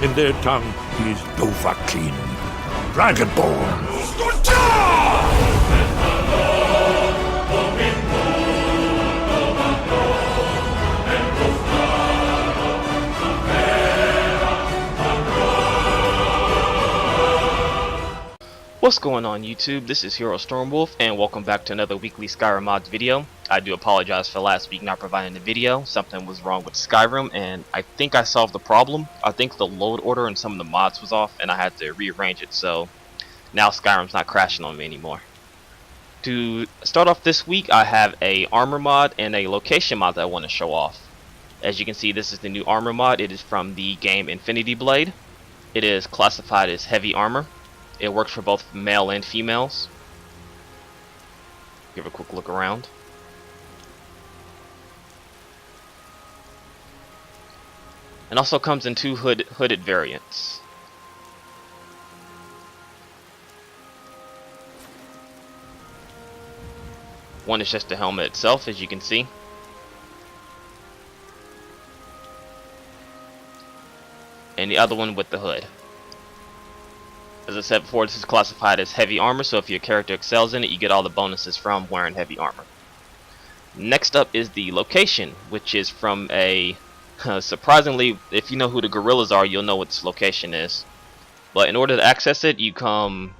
In their tongue, he's Dovahkiin, Dragonborn. What's going on YouTube? This is Hero Stormwolf and welcome back to another weekly Skyrim mods video. I do apologize for last week not providing the video. Something was wrong with Skyrim and I think I solved the problem. I think the load order and some of the mods was off and I had to rearrange it, so now Skyrim's not crashing on me anymore. To start off this week, I have a armor mod and a location mod that I want to show off. As you can see, this is the new armor mod. It is from the game Infinity Blade. It is classified as heavy armor. It works for both male and females. Give a quick look around. And also comes in two hooded variants. One is just the helmet itself, as you can see. And the other one with the hood. As I said before, this is classified as heavy armor, so if your character excels in it, you get all the bonuses from wearing heavy armor. Next up is the location, which is from a... surprisingly, if you know who the Gorillaz are, you'll know what this location is. But in order to access it, you come...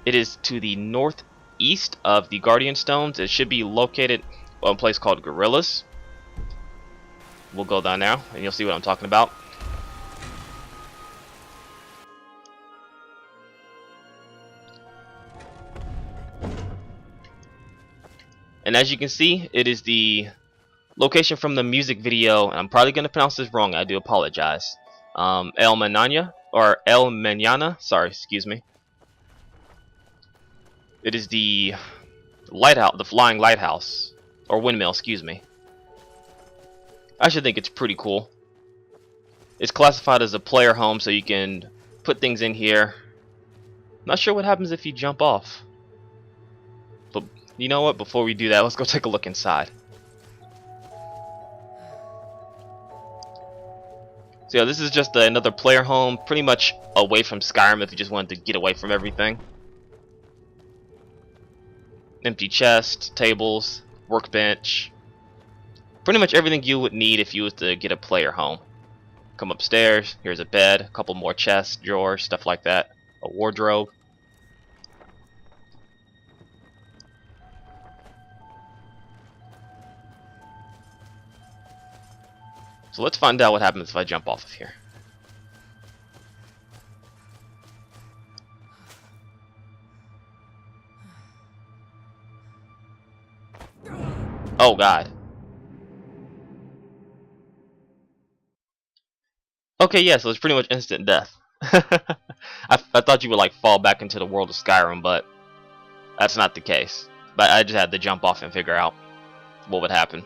It is to the northeast of the Guardian Stones. It should be located on a place called Gorillaz. We'll go down now, and you'll see what I'm talking about. And as you can see, it is the location from the music video. I'm probably going to pronounce this wrong. I do apologize. El Mañana. Sorry, excuse me. It is the lighthouse, the Flying Lighthouse, or windmill. Excuse me. I should think it's pretty cool. It's classified as a player home, so you can put things in here. Not sure what happens if you jump off. But you know what? Before we do that, let's go take a look inside. So yeah, this is just another player home, pretty much away from Skyrim if you just wanted to get away from everything. Empty chest, tables, workbench. Pretty much everything you would need if you was to get a player home. Come upstairs, here's a bed, a couple more chests, drawers, stuff like that. A wardrobe. So let's find out what happens if I jump off of here. Oh god. Okay, yeah, so it's pretty much instant death. I thought you would like fall back into the world of Skyrim, but that's not the case. But I just had to jump off and figure out what would happen.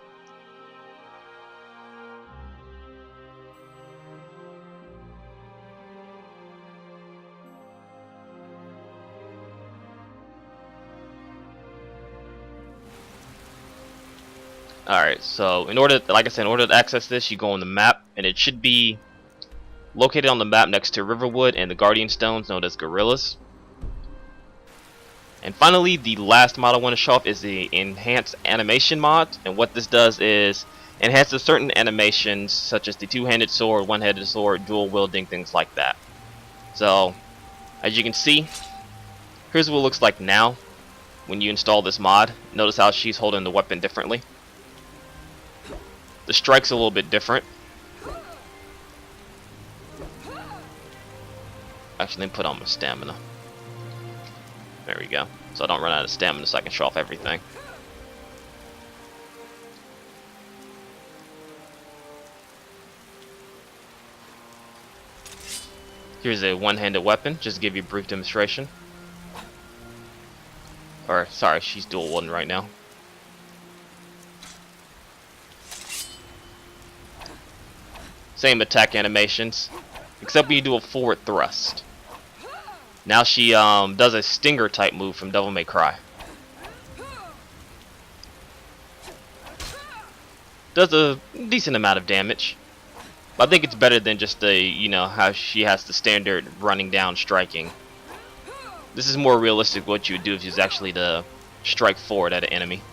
Alright, so in order, like I said, in order to access this, you go on the map, and it should be located on the map next to Riverwood and the Guardian Stones, known as Gorillaz. And finally, the last mod I want to show off is the Enhanced Animation mod, and what this does is enhances certain animations, such as the two-handed sword, one-handed sword, dual wielding, things like that. So, as you can see, here's what it looks like now when you install this mod. Notice how she's holding the weapon differently. The strike's a little bit different. Actually, let me put on my stamina. There we go. So I don't run out of stamina, so I can show off everything. Here's a one-handed weapon, just to give you a brief demonstration. Or, sorry, she's dual wielding right now. Same attack animations, except when you do a forward thrust. Now she does a stinger type move from Devil May Cry. Does a decent amount of damage. I think it's better than just the, you know, how she has the standard running down striking. This is more realistic what you would do if you was actually to strike forward at an enemy.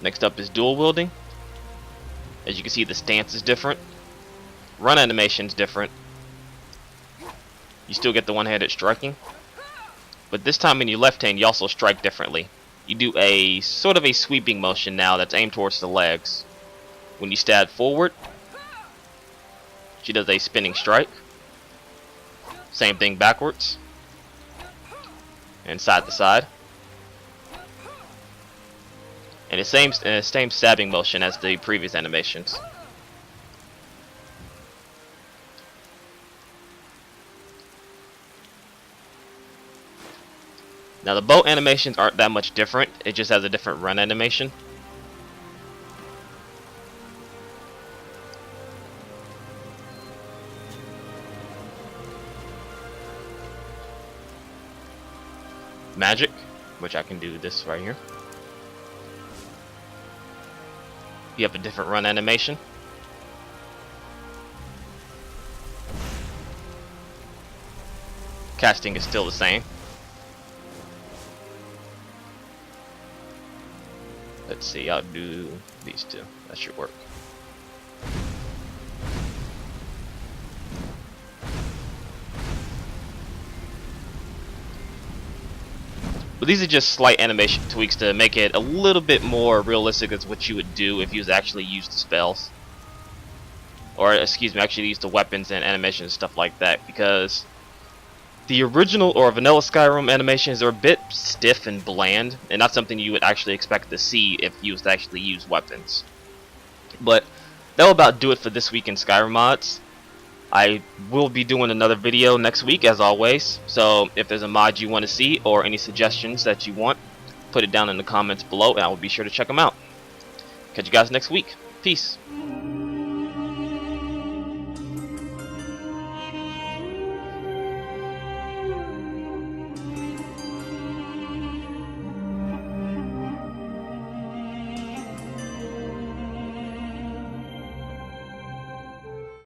Next up is dual wielding. As you can see, the stance is different. Run animation is different. You still get the one-handed striking, but this time in your left hand you also strike differently. You do a sort of a sweeping motion now that's aimed towards the legs. When you stab forward, she does a spinning strike. Same thing backwards and side to side, and the same stabbing motion as the previous animations. Now the bow animations aren't that much different, it just has a different run animation. Magic, which I can do this right here. You have a different run animation. Casting is still the same. Let's see, I'll do these two. That should work. But these are just slight animation tweaks to make it a little bit more realistic as what you would do if you was actually used the spells. Or, excuse me, actually use the weapons and animations and stuff like that, because the original or vanilla Skyrim animations are a bit stiff and bland, and not something you would actually expect to see if you was to actually use weapons. But that'll about do it for this week in Skyrim mods. I will be doing another video next week as always, so if there's a mod you want to see or any suggestions that you want, put it down in the comments below and I will be sure to check them out. Catch you guys next week. Peace.